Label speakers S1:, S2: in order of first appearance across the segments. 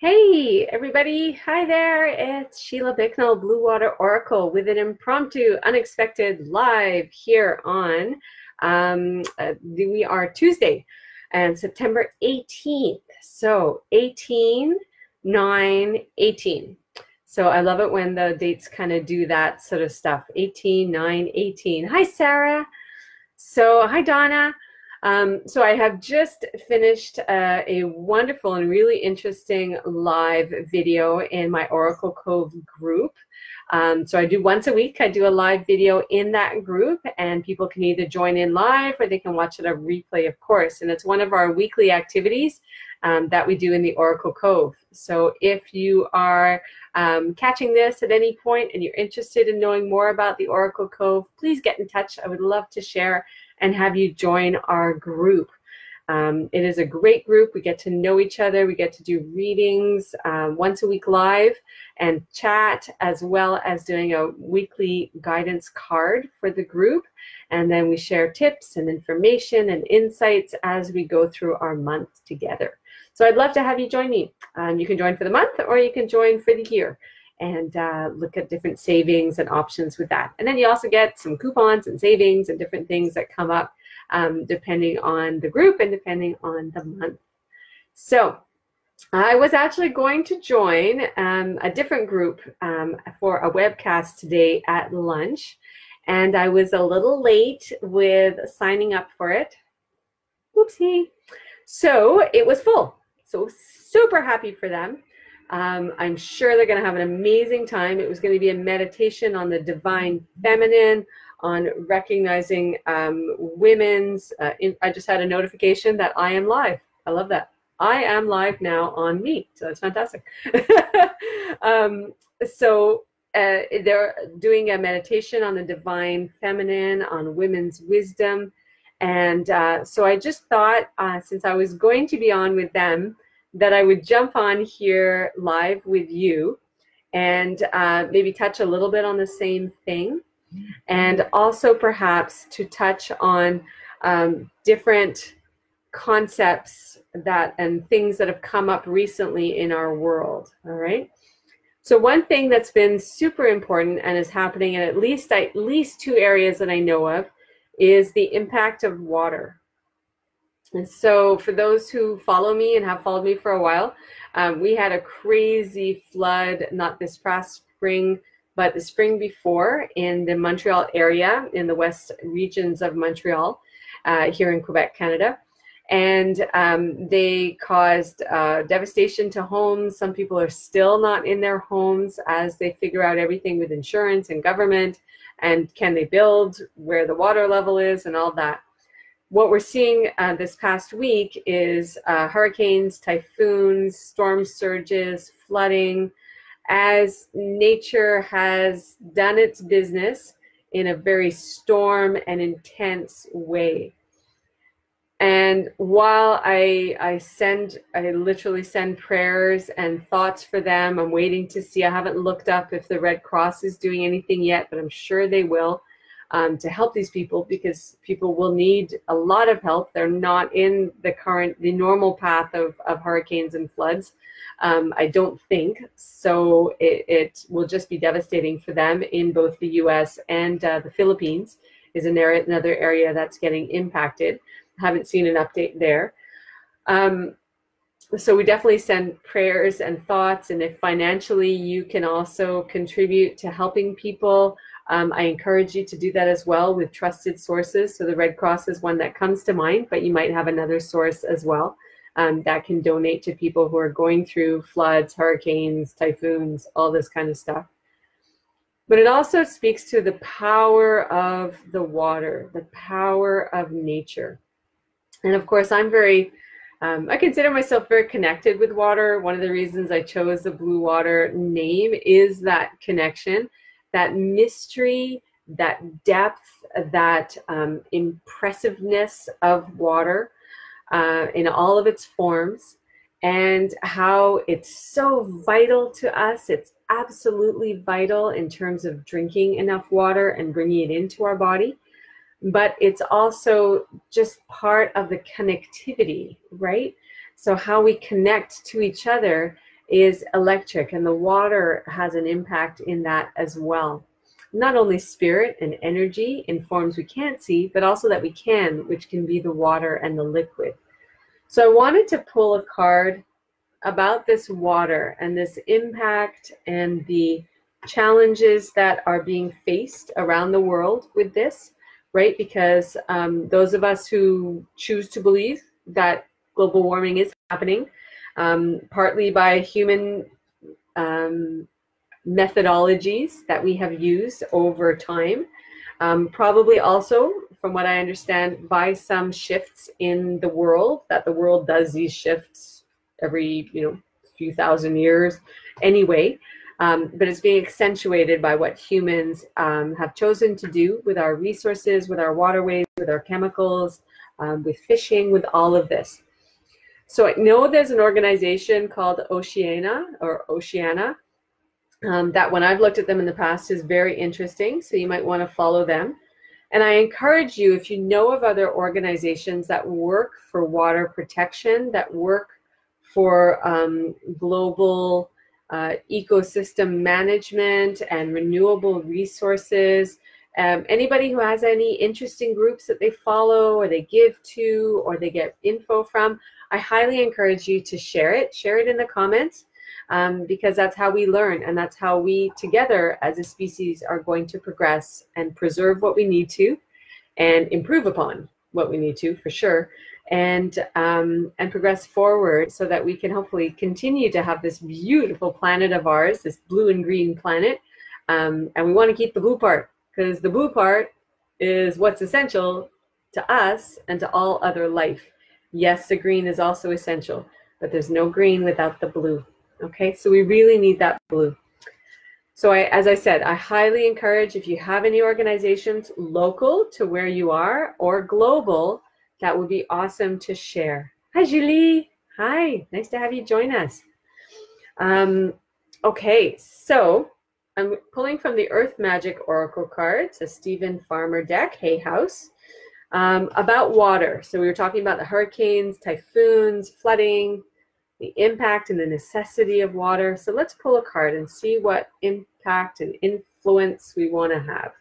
S1: Hey everybody, hi there, it's Sheila Bicknell, BlueWater Oracle with an impromptu, unexpected live here on, we are Tuesday and September 18th, so 18/9/18. So I love it when the dates kind of do that sort of stuff, 18/9/18. Hi Sarah, so hi Donna. So I have just finished a wonderful and really interesting live video in my Oracle Cove group. So I do once a week, I do a live video in that group, and people can either join in live or they can watch it a replay, of course. And it's one of our weekly activities that we do in the Oracle Cove. So if you are catching this at any point and you're interested in knowing more about the Oracle Cove, please get in touch. I would love to share and have you join our group. It is a great group. We get to know each other. We get to do readings once a week live and chat, as well as doing a weekly guidance card for the group. And then we share tips and information and insights as we go through our month together. So I'd love to have you join me. You can join for the month or you can join for the year and look at different savings and options with that. And then you also get some coupons and savings and different things that come up depending on the group and depending on the month. So I was actually going to join a different group for a webcast today at lunch, and I was a little late with signing up for it. Whoopsie. So it was full. So super happy for them. I'm sure they're going to have an amazing time. It was going to be a meditation on the divine feminine, on recognizing women's. I just had a notification that I am live. I love that. I am live now on me. So that's fantastic. They're doing a meditation on the divine feminine, on women's wisdom. And so I just thought, since I was going to be on with them, that I would jump on here live with you and maybe touch a little bit on the same thing, and also perhaps to touch on different concepts and things that have come up recently in our world. All right. So one thing that's been super important and is happening in at least two areas that I know of is the impact of water. And so for those who follow me and have followed me for a while, we had a crazy flood, not this past spring, but the spring before, in the Montreal area, in the west regions of Montreal, here in Quebec, Canada. And they caused devastation to homes. Some people are still not in their homes as they figure out everything with insurance and government, and can they build, where the water level is, and all that. What we're seeing this past week is hurricanes, typhoons, storm surges, flooding, as nature has done its business in a very storm and intense way. And while I literally send prayers and thoughts for them, I'm waiting to see. I haven't looked up if the Red Cross is doing anything yet, but I'm sure they will. To help these people, because people will need a lot of help. They're not in the normal path of hurricanes and floods, I don't think. So it will just be devastating for them in both the US and the Philippines is another area that's getting impacted. Haven't seen an update there. So we definitely send prayers and thoughts, and if financially you can also contribute to helping people, I encourage you to do that as well with trusted sources. So the Red Cross is one that comes to mind, but you might have another source as well that can donate to people who are going through floods, hurricanes, typhoons, all this kind of stuff. But it also speaks to the power of the water, the power of nature. And of course, I'm I consider myself very connected with water. One of the reasons I chose the BlueWater name is that connection, that mystery, that depth, that impressiveness of water in all of its forms, and how it's so vital to us. It's absolutely vital in terms of drinking enough water and bringing it into our body. But it's also just part of the connectivity, right? So how we connect to each other is electric, and the water has an impact in that as well. Not only spirit and energy in forms we can't see, but also that we can, which can be the water and the liquid. So I wanted to pull a card about this water and this impact and the challenges that are being faced around the world with this, right? Because those of us who choose to believe that global warming is happening, partly by human methodologies that we have used over time, probably also, from what I understand, by some shifts in the world, that the world does these shifts every few thousand years anyway, but it's being accentuated by what humans have chosen to do with our resources, with our waterways, with our chemicals, with fishing, with all of this. So I know there's an organization called Oceana, that when I've looked at them in the past is very interesting, so you might want to follow them. And I encourage you, if you know of other organizations that work for water protection, that work for global ecosystem management and renewable resources, anybody who has any interesting groups that they follow or they give to or they get info from, I highly encourage you to share it. Share it in the comments, because that's how we learn, and that's how we together as a species are going to progress and preserve what we need to and improve upon what we need to, for sure, and progress forward so that we can hopefully continue to have this beautiful planet of ours, this blue and green planet, and we want to keep the blue part, because the blue part is what's essential to us and to all other life. Yes, the green is also essential, but there's no green without the blue. Okay, so we really need that blue. So as I said, I highly encourage, if you have any organizations local to where you are or global, that would be awesome to share. Hi, Julie. Hi, nice to have you join us. Okay, so I'm pulling from the Earth Magic Oracle cards, a Stephen Farmer deck, Hay House, about water. So we were talking about the hurricanes, typhoons, flooding, the impact and the necessity of water. So let's pull a card and see what impact and influence we want to have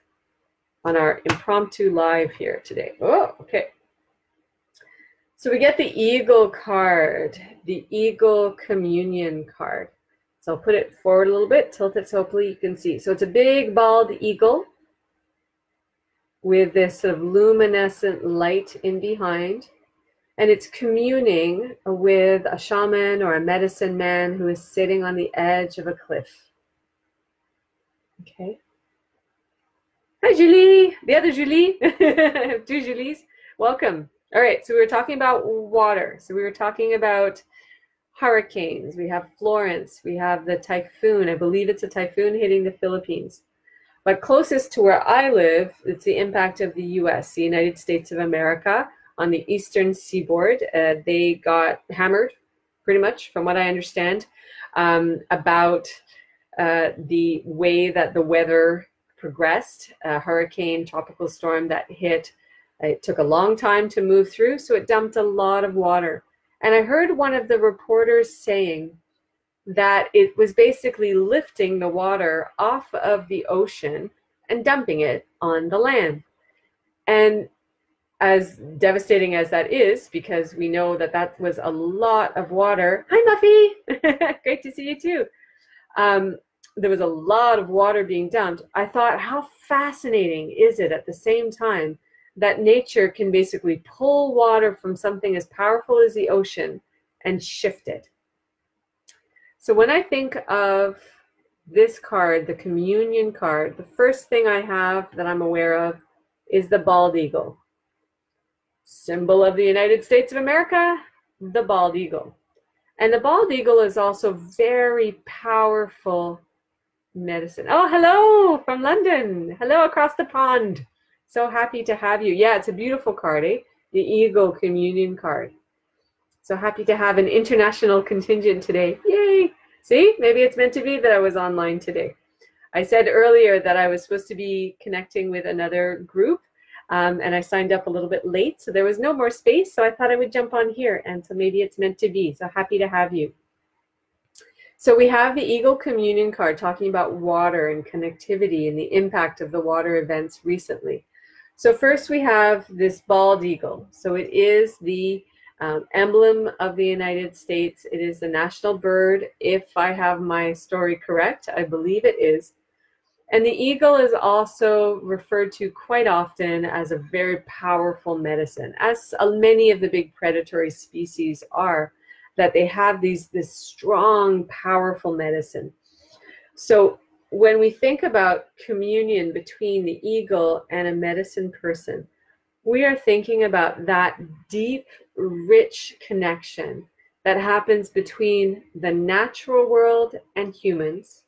S1: on our impromptu live here today. Oh, okay. So we get the Eagle card, the Eagle Communion card. So I'll put it forward a little bit, tilt it so hopefully you can see. So it's a big bald eagle with this sort of luminescent light in behind. And it's communing with a shaman or a medicine man who is sitting on the edge of a cliff. Okay. Hi, Julie. The other Julie. Two Julies. Welcome. All right. So we were talking about water. So we were talking about hurricanes. We have Florence. We have the typhoon. I believe it's a typhoon hitting the Philippines. But closest to where I live, it's the impact of the U.S., the United States of America. On the eastern seaboard, they got hammered, pretty much, from what I understand, about the way that the weather progressed. A hurricane, tropical storm that hit. It took a long time to move through, so it dumped a lot of water. And I heard one of the reporters saying that it was basically lifting the water off of the ocean and dumping it on the land. And as devastating as that is, because we know that that was a lot of water. Hi, Muffy. Great to see you too. There was a lot of water being dumped. I thought, how fascinating is it at the same time that nature can basically pull water from something as powerful as the ocean and shift it. So when I think of this card, the Communion card, the first thing I have that I'm aware of is the bald eagle. Symbol of the United States of America, the bald eagle. And the bald eagle is also very powerful medicine. Oh, hello from London. Hello across the pond. So happy to have you. Yeah, it's a beautiful card, eh? The Eagle Communion card. So happy to have an international contingent today. Yay! See, maybe it's meant to be that I was online today. I said earlier that I was supposed to be connecting with another group, and I signed up a little bit late, so there was no more space, so I thought I would jump on here, and so maybe it's meant to be. So happy to have you. So we have the Eagle Communion card talking about water and connectivity and the impact of the water events recently. So first we have this bald eagle. So it is the emblem of the United States. It is the national bird. If I have my story correct, I believe it is. And the eagle is also referred to quite often as a very powerful medicine, as many of the big predatory species are, that they have this strong, powerful medicine. So when we think about communion between the eagle and a medicine person, we are thinking about that deep, rich connection that happens between the natural world and humans,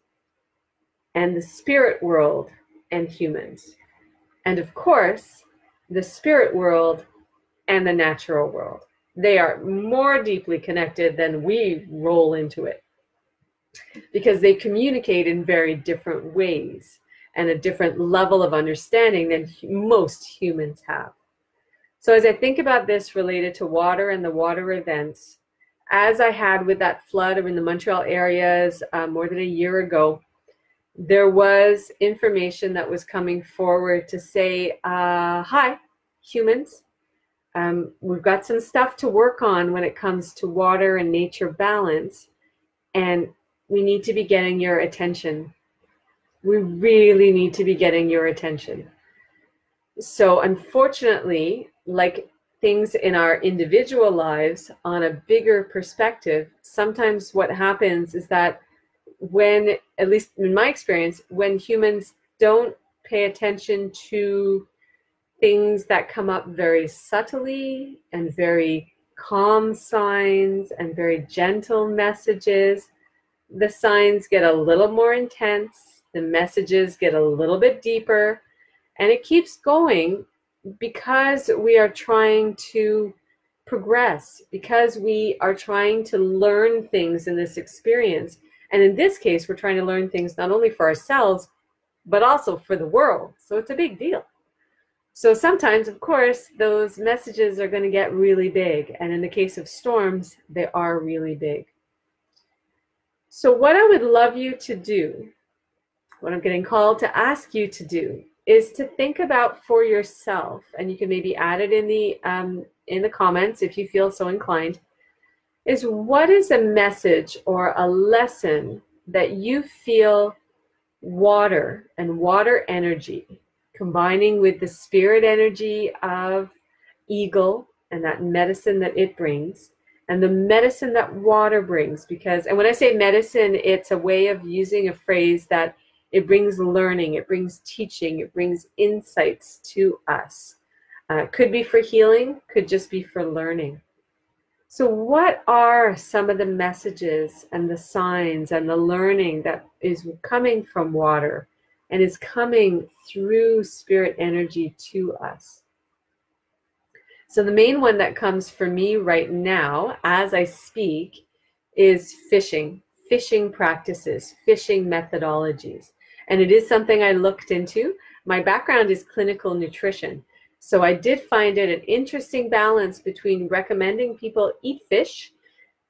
S1: and the spirit world and humans. And of course, the spirit world and the natural world. They are more deeply connected than we roll into it, because they communicate in very different ways and a different level of understanding than most humans have. So as I think about this related to water and the water events, as I had with that flood in the Montreal areas more than a year ago, there was information that was coming forward to say, hi, humans. We've got some stuff to work on when it comes to water and nature balance, and we need to be getting your attention. We really need to be getting your attention. So unfortunately, like things in our individual lives, on a bigger perspective, sometimes what happens is that when, at least in my experience, when humans don't pay attention to things that come up very subtly and very calm signs and very gentle messages, the signs get a little more intense, the messages get a little bit deeper, and it keeps going because we are trying to progress, because we are trying to learn things in this experience. And in this case, we're trying to learn things not only for ourselves, but also for the world. So it's a big deal. So sometimes, of course, those messages are going to get really big. And in the case of storms, they are really big. So what I would love you to do, what I'm getting called to ask you to do, is to think about for yourself, and you can maybe add it in the comments if you feel so inclined, is what is a message or a lesson that you feel water and water energy combining with the spirit energy of eagle and that medicine that it brings, and the medicine that water brings. Because, and when I say medicine, it's a way of using a phrase that it brings learning, it brings teaching, it brings insights to us. Could be for healing, could just be for learning. So what are some of the messages and the signs and the learning that is coming from water and is coming through spirit energy to us? So the main one that comes for me right now as I speak is fishing practices, fishing methodologies. And it is something I looked into. My background is clinical nutrition. So I did find it an interesting balance between recommending people eat fish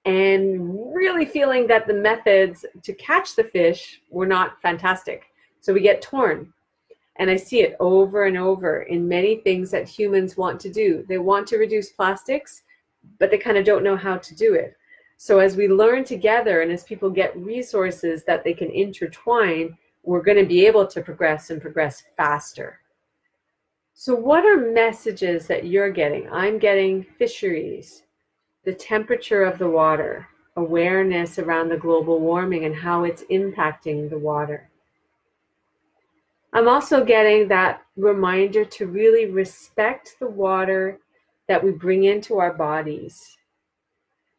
S1: and really feeling that the methods to catch the fish were not fantastic. So we get torn. And I see it over and over in many things that humans want to do. They want to reduce plastics, but they kind of don't know how to do it. So as we learn together and as people get resources that they can intertwine, we're going to be able to progress and progress faster. So what are messages that you're getting? I'm getting fisheries, the temperature of the water, awareness around the global warming and how it's impacting the water. I'm also getting that reminder to really respect the water that we bring into our bodies.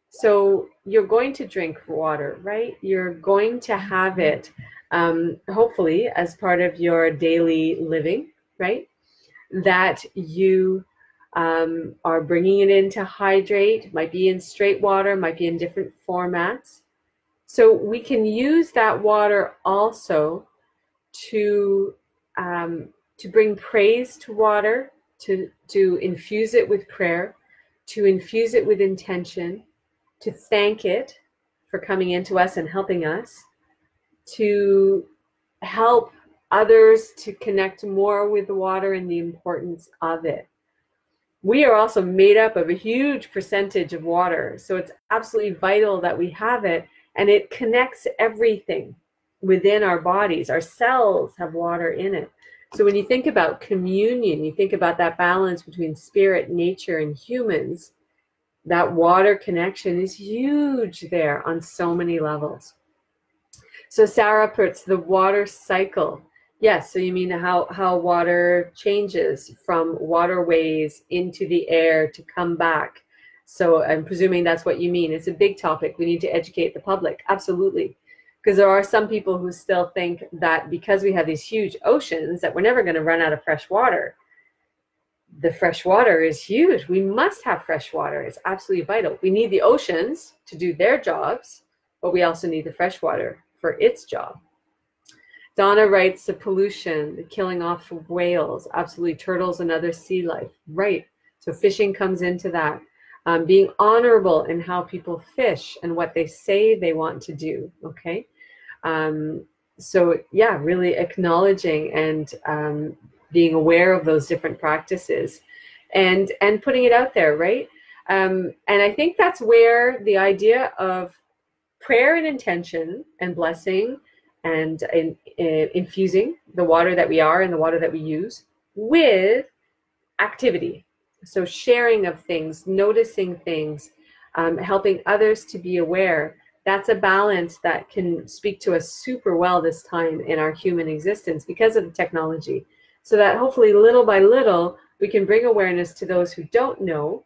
S1: So you're going to drink water, right? You're going to have it, hopefully, as part of your daily living, right? That you are bringing it in to hydrate, might be in straight water, might be in different formats. So we can use that water also to bring praise to water, to infuse it with prayer, to infuse it with intention, to thank it for coming into us and helping us to help others to connect more with the water and the importance of it. We are also made up of a huge percentage of water, so it's absolutely vital that we have it, and it connects everything within our bodies. Our cells have water in it. So when you think about communion, you think about that balance between spirit, nature, and humans, that water connection is huge there on so many levels. So Sarah puts the water cycle. Yes, so you mean how water changes from waterways into the air to come back. So I'm presuming that's what you mean. It's a big topic. We need to educate the public. Absolutely. Because there are some people who still think that because we have these huge oceans that we're never going to run out of fresh water. The fresh water is huge. We must have fresh water. It's absolutely vital. We need the oceans to do their jobs, but we also need the fresh water for its job. Donna writes the pollution, the killing off of whales, absolutely, turtles and other sea life. Right. So fishing comes into that. Being honorable in how people fish and what they say they want to do. Okay. So yeah, really acknowledging and being aware of those different practices and putting it out there, right? And I think that's where the idea of prayer and intention and blessing and infusing the water that we are and the water that we use with activity. So sharing of things, noticing things, helping others to be aware. That's a balance that can speak to us super well this time in our human existence because of the technology. So that hopefully little by little, we can bring awareness to those who don't know.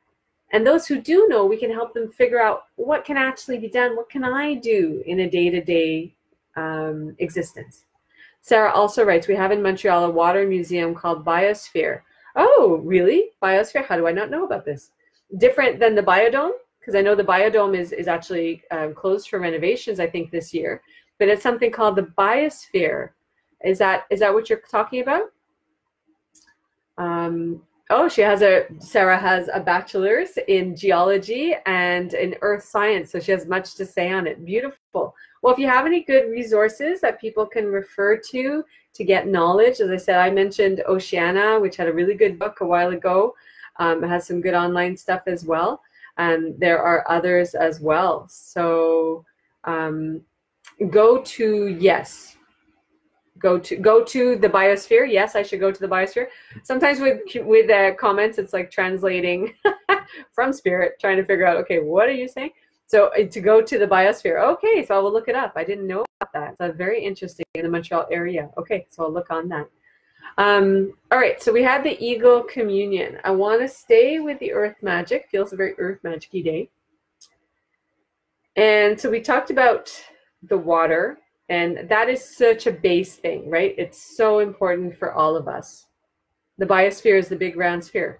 S1: And those who do know, we can help them figure out what can actually be done. What can I do in a day-to-day existence? Sarah also writes, we have in Montreal a water museum called Biosphere. Oh, really? Biosphere? How do I not know about this? Different than the Biodome? Because I know the Biodome is actually closed for renovations, I think, this year. But it's something called the Biosphere. Is that what you're talking about? Oh, Sarah has a bachelor's in geology and in earth science, so she has much to say on it. Beautiful. Well, if you have any good resources that people can refer to get knowledge, as I said, I mentioned Oceana, which had a really good book a while ago. It has some good online stuff as well. And there are others as well. So go to the Biosphere. Yes, I should go to the Biosphere. Sometimes with comments, it's like translating from spirit, trying to figure out, okay, what are you saying? So to go to the Biosphere. Okay, so I will look it up. I didn't know about that. So very interesting in the Montreal area. Okay, so I'll look on that. All right, so we had the Eagle Communion. I want to stay with the earth magic. Feels a very earth magic-y day. And so we talked about the water. And that is such a base thing, right? It's so important for all of us. The biosphere is the big round sphere.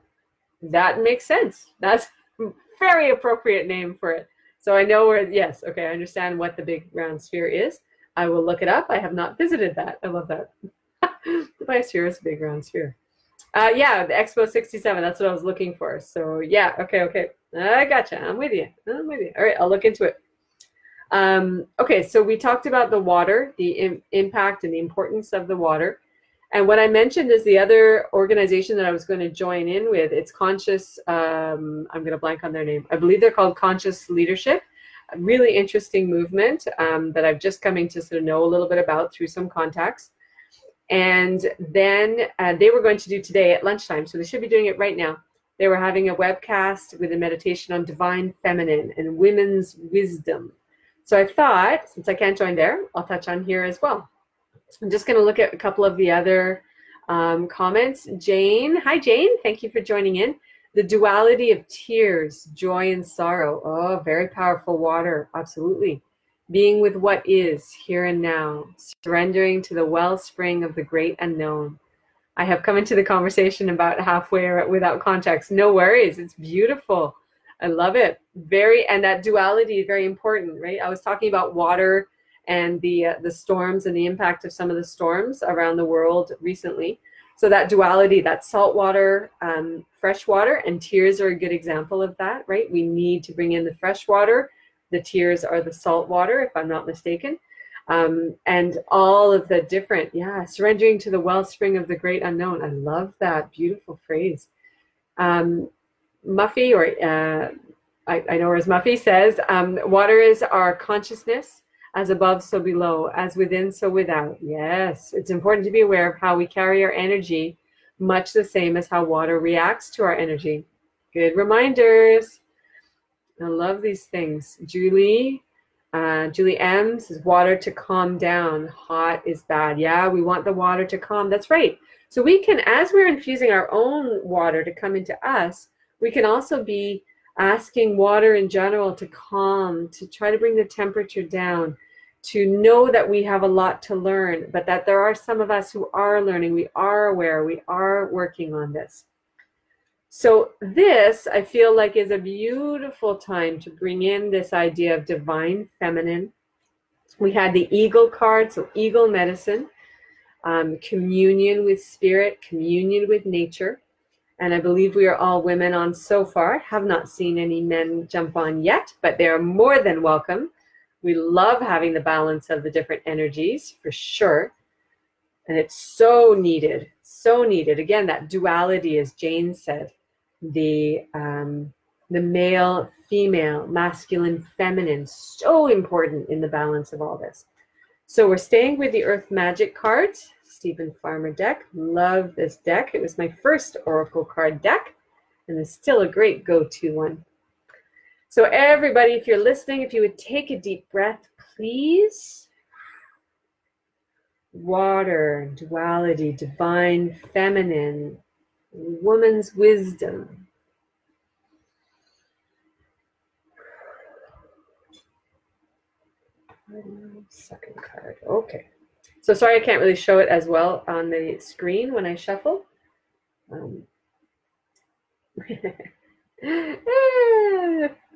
S1: That makes sense. That's a very appropriate name for it. So I know yes, okay, I understand what the big round sphere is. I will look it up. I have not visited that. I love that. The biosphere is a big round sphere. Yeah, the Expo 67, that's what I was looking for. So yeah, okay. I gotcha. I'm with you. All right, I'll look into it. Okay, so we talked about the water, the impact and the importance of the water. And what I mentioned is the other organization that I was going to join in with. It's Conscious, I'm going to blank on their name. I believe they're called Conscious Leadership. A really interesting movement that I've just coming to sort of know a little bit about through some contacts. And then they were going to do today at lunchtime, so they should be doing it right now. They were having a webcast with a meditation on divine feminine and women's wisdom. So I thought, since I can't join there, I'll touch on here as well. I'm just going to look at a couple of the other comments. Jane, hi Jane, thank you for joining in. The duality of tears, joy and sorrow. Oh, very powerful water, absolutely. Being with what is, here and now, surrendering to the wellspring of the great unknown. I have come into the conversation about halfway or without context. No worries, it's beautiful. I love it. And that duality is very important, right? I was talking about water and the storms and the impact of some of the storms around the world recently. So that duality, that salt water, fresh water, and tears are a good example of that, right? We need to bring in the fresh water the tears are the salt water, if I'm not mistaken. And all of the different, surrendering to the wellspring of the great unknown. I love that beautiful phrase. Muffy, or I know her as Muffy, says, water is our consciousness, as above, so below, as within, so without. Yes, it's important to be aware of how we carry our energy, much the same as how water reacts to our energy. Good reminders. I love these things. Julie M says, water to calm down. Hot is bad. Yeah, we want the water to calm. That's right. So we can, as we're infusing our own water to come into us, we can also be asking water in general to calm, to try to bring the temperature down, to know that we have a lot to learn, but that there are some of us who are learning, we are aware, we are working on this. So this, I feel like, is a beautiful time to bring in this idea of divine feminine. We had the eagle card, so eagle medicine, communion with spirit, communion with nature. And I believe we are all women on so far. Have not seen any men jump on yet, but they are more than welcome. We love having the balance of the different energies, for sure. And it's so needed, so needed. Again, that duality, as Jane said. The male, female, masculine, feminine, so important in the balance of all this. So we're staying with the Earth Magic cards, Stephen Farmer deck. Love this deck. It was my first Oracle card deck, and it's still a great go-to one. So everybody, if you're listening, if you would take a deep breath, please. Water, duality, divine, feminine, woman's wisdom. Second card. Okay. So sorry I can't really show it as well on the screen when I shuffle.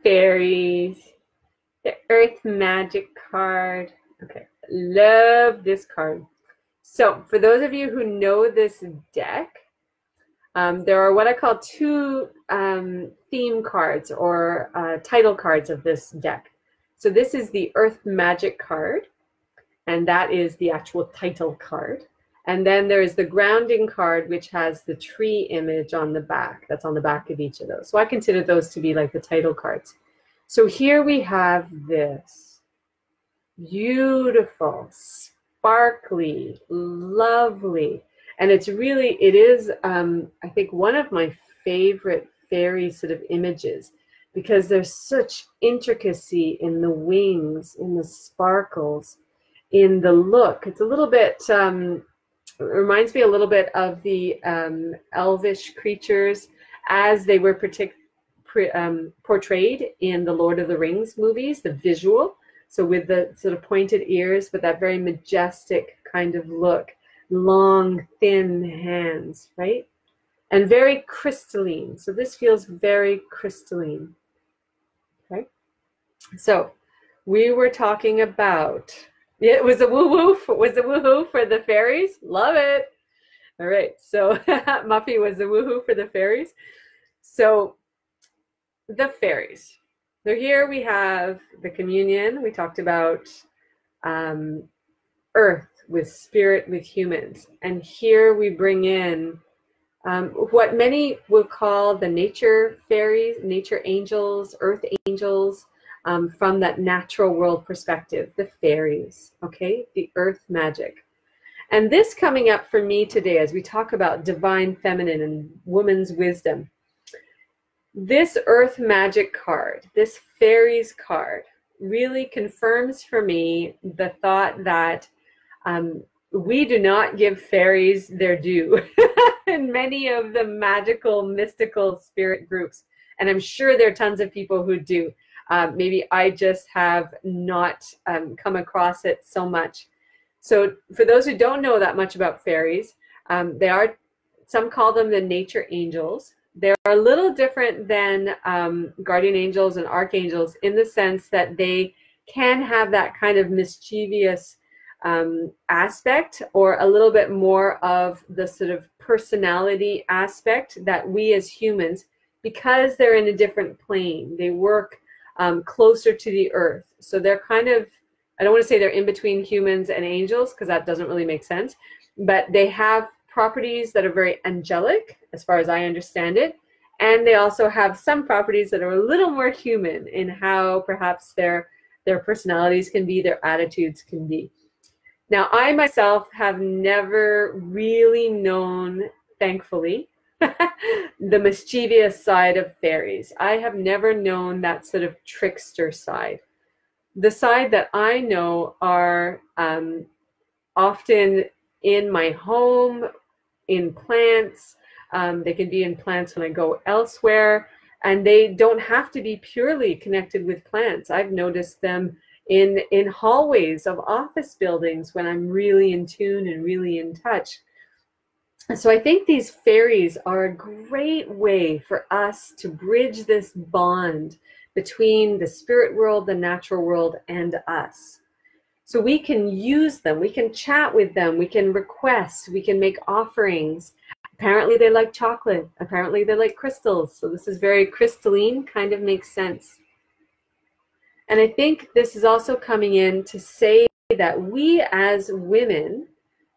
S1: Fairies. The Earth Magic card. Okay. Love this card. So for those of you who know this deck, there are what I call two theme cards, or title cards of this deck. So this is the Earth Magic card, and that is the actual title card. And then there is the grounding card, which has the tree image on the back. That's on the back of each of those. So I consider those to be like the title cards. So here we have this beautiful, sparkly, lovely. And it's really, it is, I think, one of my favorite fairy sort of images, because there's such intricacy in the wings, in the sparkles, in the look. It's a little bit, it reminds me a little bit of the elvish creatures as they were portrayed in the Lord of the Rings movies, the visual. So with the sort of pointed ears, but that very majestic kind of look. Long, thin hands, right? And very crystalline. So this feels very crystalline. Okay. So we were talking about, it was a woo-woo, was a woohoo for the fairies. Love it. All right. So Muffy was a woohoo for the fairies. So the fairies. So here we have the communion. We talked about earth with spirit, with humans. And here we bring in what many will call the nature fairies, nature angels, earth angels, from that natural world perspective, the fairies, okay, the earth magic. And this coming up for me today as we talk about divine feminine and woman's wisdom, this earth magic card, this fairies card, really confirms for me the thought that we do not give fairies their due in many of the magical, mystical spirit groups. And I'm sure there are tons of people who do. Maybe I just have not come across it so much. So for those who don't know that much about fairies, they are, some call them the nature angels. They're a little different than guardian angels and archangels in the sense that they can have that kind of mischievous aspect, or a little bit more of the sort of personality aspect that we as humans, because they're in a different plane, they work closer to the earth. So they're kind of, I don't want to say they're in between humans and angels because that doesn't really make sense, but they have properties that are very angelic as far as I understand it. And they also have some properties that are a little more human in how perhaps their personalities can be, their attitudes can be. Now, I myself have never really known, thankfully, the mischievous side of fairies. I have never known that sort of trickster side. The side that I know are often in my home, in plants. They can be in plants when I go elsewhere, and they don't have to be purely connected with plants. I've noticed them in hallways of office buildings when I'm really in tune and really in touch. So I think these fairies are a great way for us to bridge this bond between the spirit world, the natural world, and us. So we can use them, we can chat with them, we can request, we can make offerings. Apparently they like chocolate, apparently they like crystals. So this is very crystalline, kind of makes sense. And I think this is also coming in to say that we as women,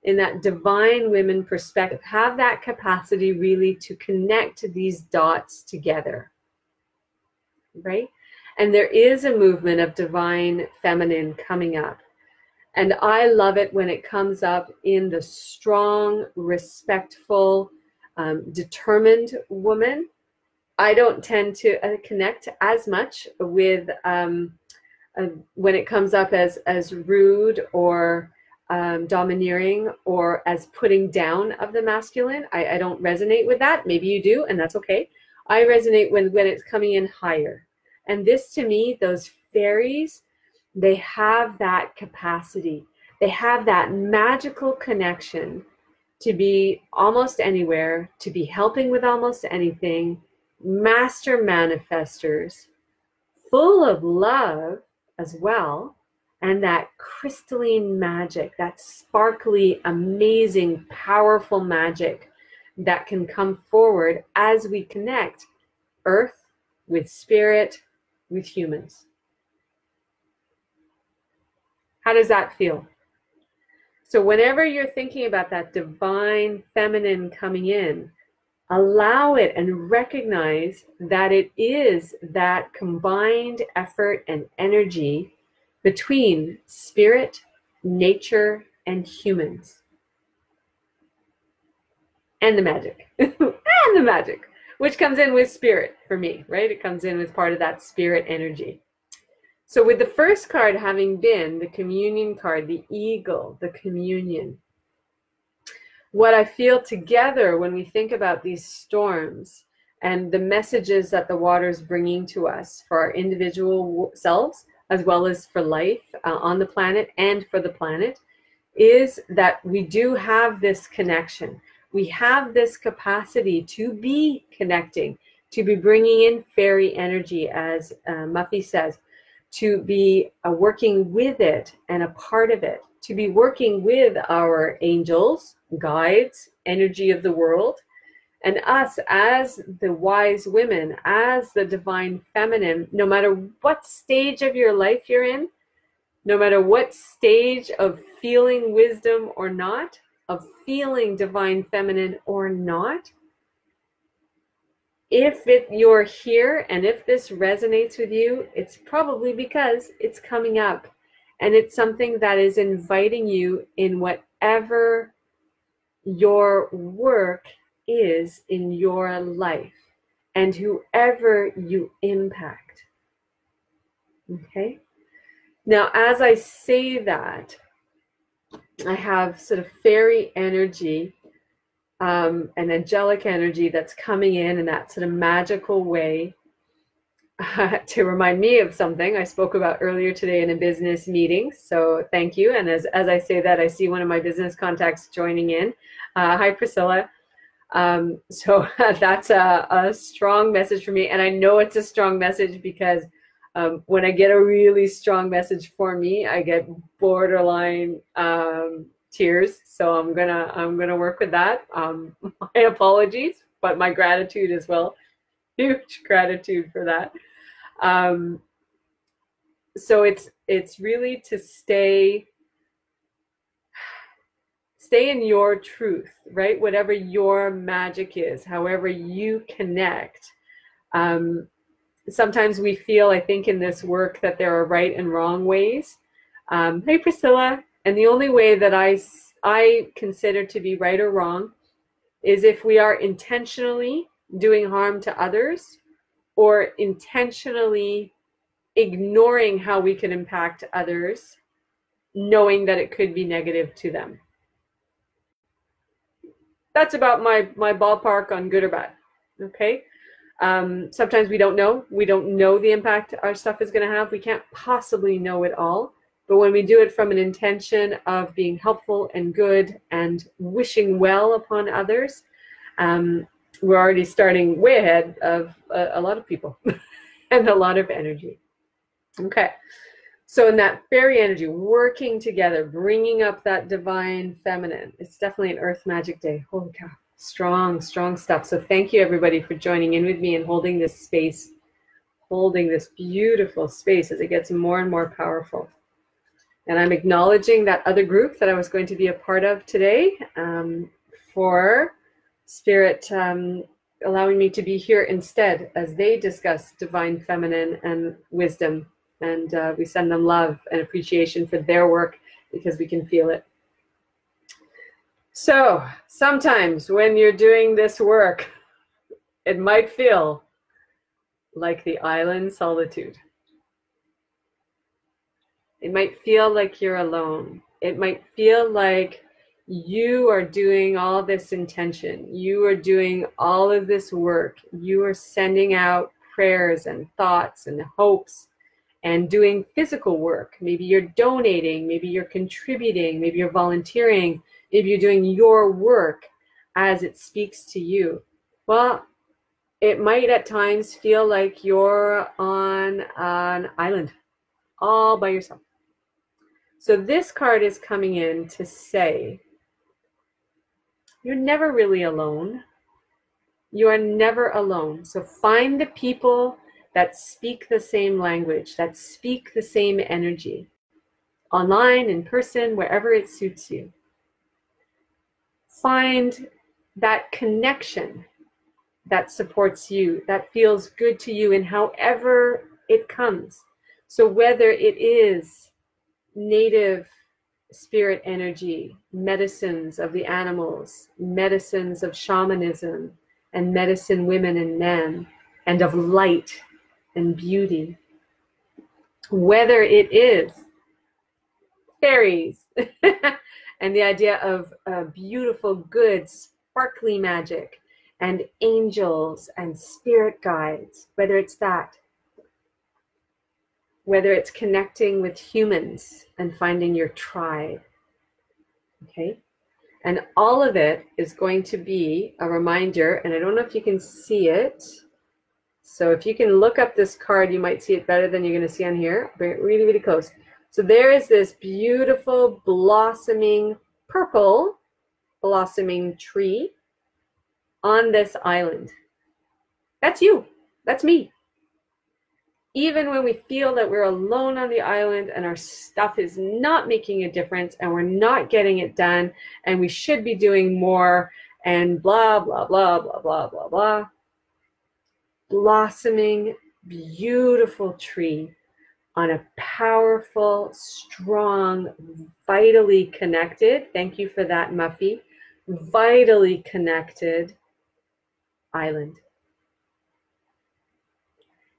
S1: in that divine women perspective, have that capacity really to connect these dots together, right? And there is a movement of divine feminine coming up. And I love it when it comes up in the strong, respectful, determined woman. I don't tend to connect as much with when it comes up as rude or domineering or as putting down of the masculine. I don't resonate with that. Maybe you do, and that's okay. I resonate when it's coming in higher. And this, to me, those fairies, they have that capacity. They have that magical connection to be almost anywhere, to be helping with almost anything, master manifestors, full of love as well, and that crystalline magic, that sparkly, amazing, powerful magic that can come forward as we connect earth with spirit, with humans. How does that feel? So whenever you're thinking about that divine feminine coming in, allow it and recognize that it is that combined effort and energy between spirit, nature, and humans. And the magic. And the magic, which comes in with spirit for me, right? It comes in with part of that spirit energy. So with the first card having been the communion card, the eagle, the communion, what I feel together when we think about these storms and the messages that the water is bringing to us for our individual selves, as well as for life on the planet and for the planet, is that we do have this connection. We have this capacity to be connecting, to be bringing in fairy energy, as Muffy says, to be working with it and a part of it, to be working with our angels, guides, energy of the world, and us as the wise women, as the divine feminine, no matter what stage of your life you're in, no matter what stage of feeling wisdom or not, of feeling divine feminine or not, if you're here and if this resonates with you, it's probably because it's coming up. And it's something that is inviting you in whatever your work is in your life and whoever you impact. Okay? Now, as I say that, I have sort of fairy energy, an angelic energy that's coming in that sort of magical way to remind me of something I spoke about earlier today in a business meeting. So thank you. And as I say that, I see one of my business contacts joining in. Hi, Priscilla. So that's a strong message for me. And I know it's a strong message because when I get a really strong message for me, I get borderline tears. So I'm gonna work with that. My apologies, but my gratitude as well. Huge gratitude for that. So it's really to stay in your truth, right? Whatever your magic is, however you connect. Sometimes we feel, I think, in this work that there are right and wrong ways. Hey, Priscilla. And the only way that I consider to be right or wrong is if we are intentionally doing harm to others or intentionally ignoring how we can impact others, knowing that it could be negative to them. That's about my ballpark on good or bad. Okay. Sometimes we don't know. We don't know the impact our stuff is going to have. We can't possibly know it all. But when we do it from an intention of being helpful and good and wishing well upon others, we're already starting way ahead of a lot of people and a lot of energy. Okay. So in that fairy energy, working together, bringing up that divine feminine, it's definitely an earth magic day. Holy cow. Strong, strong stuff. So thank you, everybody, for joining in with me and holding this space, holding this beautiful space as it gets more and more powerful. And I'm acknowledging that other group that I was going to be a part of today, for Spirit allowing me to be here instead as they discuss divine feminine and wisdom. And we send them love and appreciation for their work because we can feel it. So sometimes when you're doing this work, it might feel like the island solitude. It might feel like you're alone. It might feel like you are doing all this intention. You are doing all of this work. You are sending out prayers and thoughts and hopes and doing physical work. Maybe you're donating, maybe you're contributing, maybe you're volunteering, maybe you're doing your work as it speaks to you. Well, it might at times feel like you're on an island all by yourself. So this card is coming in to say, you're never really alone. You are never alone. So find the people that speak the same language, that speak the same energy, online, in person, wherever it suits you. Find that connection that supports you, that feels good to you in however it comes. So whether it is native spirit energy, medicines of the animals, medicines of shamanism, and medicine women and men, and of light and beauty, whether it is fairies and the idea of beautiful, good, sparkly magic, and angels and spirit guides, whether it's that, whether it's connecting with humans and finding your tribe, okay? And all of it is going to be a reminder, and I don't know if you can see it. So if you can look up this card, you might see it better than you're going to see on here. Bring it really, really close. So there is this beautiful blossoming, purple blossoming tree on this island. That's you. That's me. Even when we feel that we're alone on the island and our stuff is not making a difference and we're not getting it done and we should be doing more and blah, blah, blah, blah, blah, blah, blah. Blossoming, beautiful tree on a powerful, strong, vitally connected, thank you for that, Muffy, vitally connected island.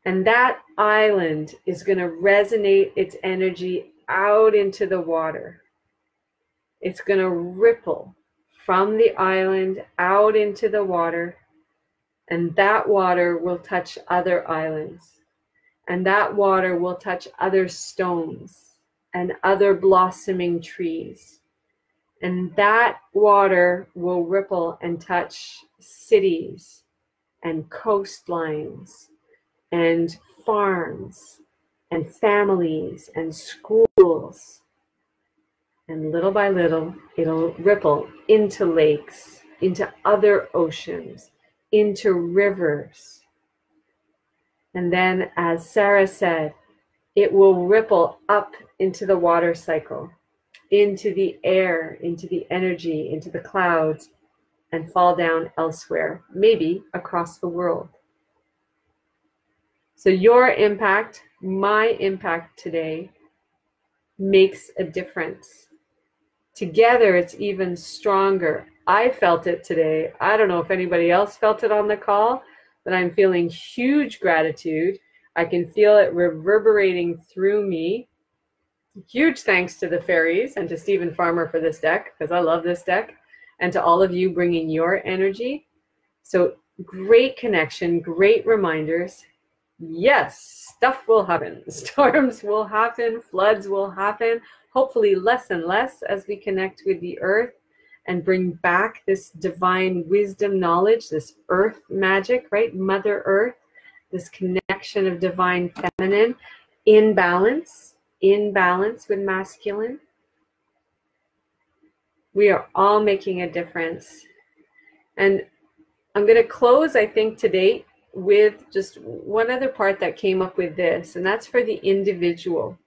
S1: And that island is going to resonate its energy out into the water. It's going to ripple from the island out into the water, and that water will touch other islands. And that water will touch other stones and other blossoming trees. And that water will ripple and touch cities and coastlines and farms and families and schools. And little by little, it'll ripple into lakes, into other oceans, into rivers. And then, as Sarah said, it will ripple up into the water cycle, into the air, into the energy, into the clouds, and fall down elsewhere, maybe across the world. So your impact, my impact today, makes a difference. Together, it's even stronger. I felt it today. I don't know if anybody else felt it on the call, but I'm feeling huge gratitude. I can feel it reverberating through me. Huge thanks to the fairies and to Stephen Farmer for this deck, because I love this deck, and to all of you bringing your energy. So great connection, great reminders. Yes, stuff will happen. Storms will happen, floods will happen, hopefully less and less as we connect with the earth and bring back this divine wisdom knowledge, this earth magic, right? Mother Earth, this connection of divine feminine in balance with masculine. We are all making a difference. And I'm going to close, I think, today with just one other part that came up with this, and that's for the individual.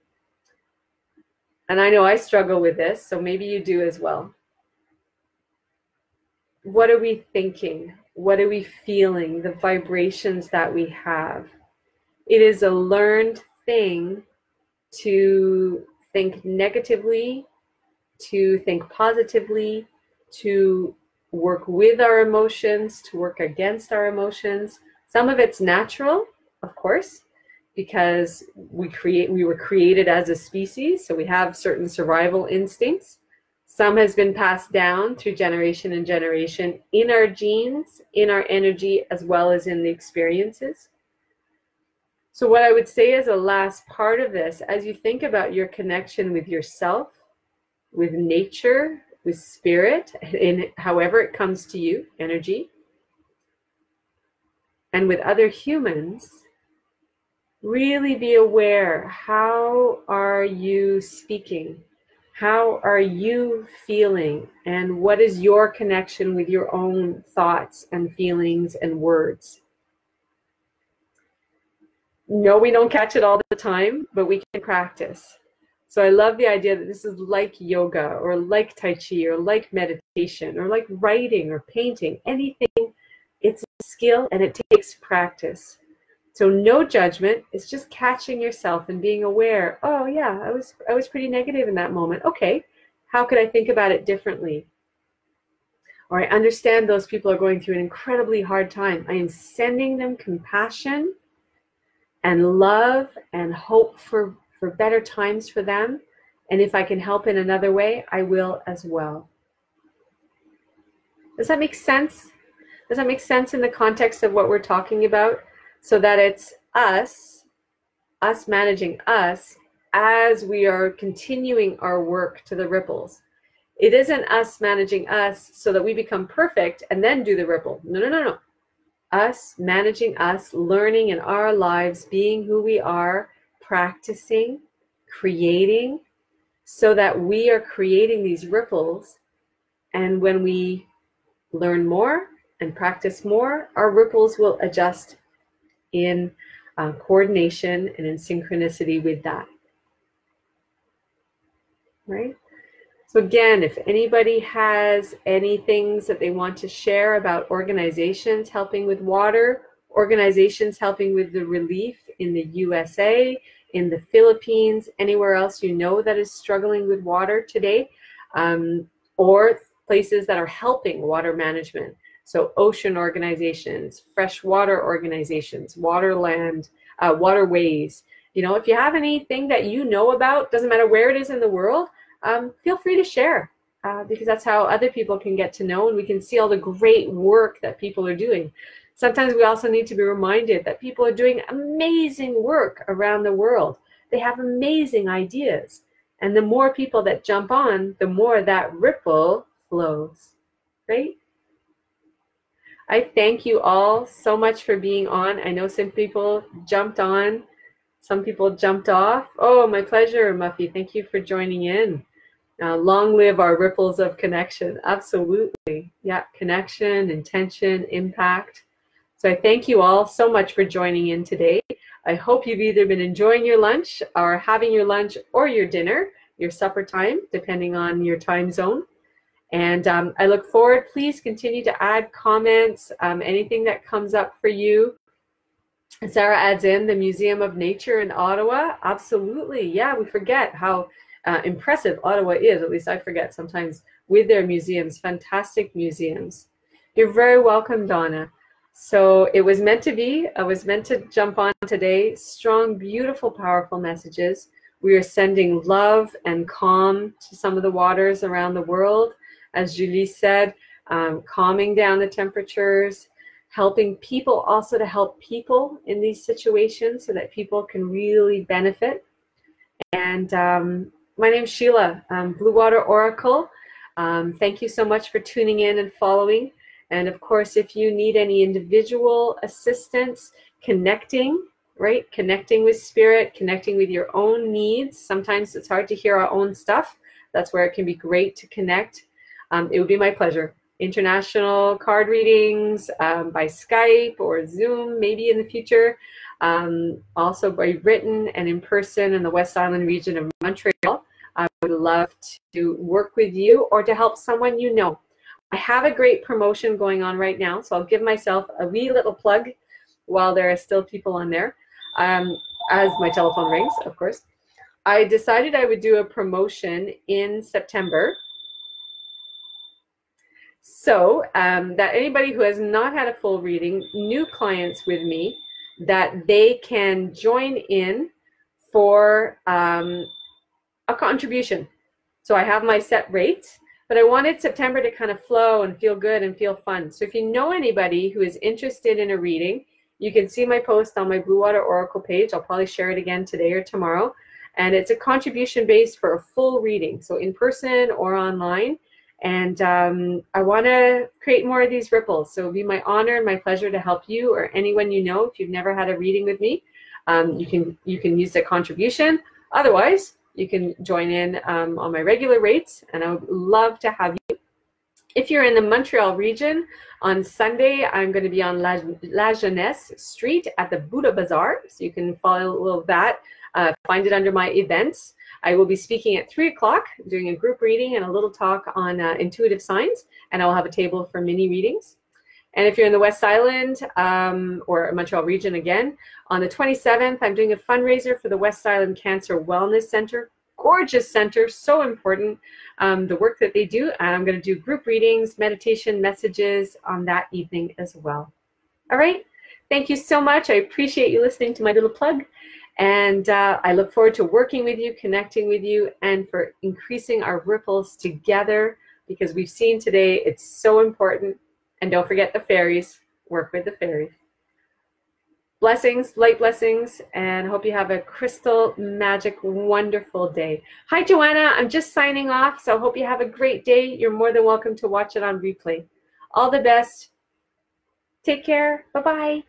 S1: And I know I struggle with this, so maybe you do as well. What are we thinking? What are we feeling? The vibrations that we have. It is a learned thing to think negatively, to think positively, to work with our emotions, to work against our emotions. Some of it's natural, of course, because we were created as a species, so we have certain survival instincts. Some has been passed down through generation and generation in our genes, in our energy, as well as in the experiences. So what I would say as a last part of this, as you think about your connection with yourself, with nature, with spirit, in however it comes to you, energy, and with other humans, really be aware. How are you speaking? How are you feeling? And what is your connection with your own thoughts and feelings and words? No, we don't catch it all the time, but we can practice. So I love the idea that this is like yoga or like Tai Chi or like meditation or like writing or painting, anything. It's a skill and it takes practice. So no judgment. It's just catching yourself and being aware. Oh yeah, I was pretty negative in that moment. Okay, how could I think about it differently? Or I understand those people are going through an incredibly hard time. I am sending them compassion and love and hope for better times for them. And if I can help in another way, I will as well. Does that make sense? Does that make sense in the context of what we're talking about? So that it's us managing us as we are continuing our work to the ripples. It isn't us managing us so that we become perfect and then do the ripple. No, no, no, no. Us managing us, learning in our lives, being who we are, practicing, creating, so that we are creating these ripples. And when we learn more and practice more, our ripples will adjust in coordination and in synchronicity with that. Right? So again, if anybody has any things that they want to share about organizations helping with water, organizations helping with the relief in the USA, in the Philippines, anywhere else you know that is struggling with water today, or places that are helping water management. So ocean organizations, freshwater organizations, waterland, waterways. You know, if you have anything that you know about, doesn't matter where it is in the world, feel free to share, because that's how other people can get to know, and we can see all the great work that people are doing. Sometimes we also need to be reminded that people are doing amazing work around the world. They have amazing ideas. And the more people that jump on, the more that ripple flows, right? I thank you all so much for being on. I know some people jumped on, some people jumped off. Oh, my pleasure, Muffy. Thank you for joining in. Long live our ripples of connection. Absolutely. Yeah, connection, intention, impact. So I thank you all so much for joining in today. I hope you've either been enjoying your lunch or having your lunch or your dinner, your supper time, depending on your time zone. And I look forward. Please continue to add comments, anything that comes up for you. And Sarah adds in the Museum of Nature in Ottawa. Absolutely. Yeah, we forget how impressive Ottawa is. At least I forget sometimes with their museums, fantastic museums. You're very welcome, Donna. So it was meant to be. I was meant to jump on today. Strong, beautiful, powerful messages. We are sending love and calm to some of the waters around the world. As Julie said, calming down the temperatures, helping people also to help people in these situations so that people can really benefit. And my name's Sheila, BlueWater Oracle. Thank you so much for tuning in and following. And of course, if you need any individual assistance, connecting, right? Connecting with spirit, connecting with your own needs. Sometimes it's hard to hear our own stuff. That's where it can be great to connect. It would be my pleasure. International card readings by Skype or Zoom, maybe in the future. Also by written and in person in the West Island region of Montreal. I would love to work with you or to help someone you know. I have a great promotion going on right now, so I'll give myself a wee little plug while there are still people on there, as my telephone rings, of course. I decided I would do a promotion in September, so that anybody who has not had a full reading, new clients with me, that they can join in for a contribution. So I have my set rates, but I wanted September to kind of flow and feel good and feel fun. So if you know anybody who is interested in a reading, you can see my post on my BlueWater Oracle page. I'll probably share it again today or tomorrow. And it's a contribution base for a full reading, so in person or online. And I want to create more of these ripples. So it would be my honor and my pleasure to help you or anyone you know. If you've never had a reading with me, you can use the contribution. Otherwise, you can join in on my regular rates, and I would love to have you. If you're in the Montreal region, on Sunday, I'm going to be on La Jeunesse Street at the Buddha Bazaar, so you can follow that, find it under my events. I will be speaking at 3 o'clock, doing a group reading and a little talk on intuitive signs, and I will have a table for mini readings. And if you're in the West Island or Montreal region again, on the 27th, I'm doing a fundraiser for the West Island Cancer Wellness Center. Gorgeous center, so important, the work that they do. And I'm going to do group readings, meditation, messages on that evening as well. All right. Thank you so much. I appreciate you listening to my little plug. And I look forward to working with you, connecting with you, and for increasing our ripples together, because we've seen today it's so important. And don't forget the fairies. Work with the fairies. Blessings, light blessings, and hope you have a crystal, magic, wonderful day. Hi, Joanna. I'm just signing off, so I hope you have a great day. You're more than welcome to watch it on replay. All the best. Take care. Bye-bye.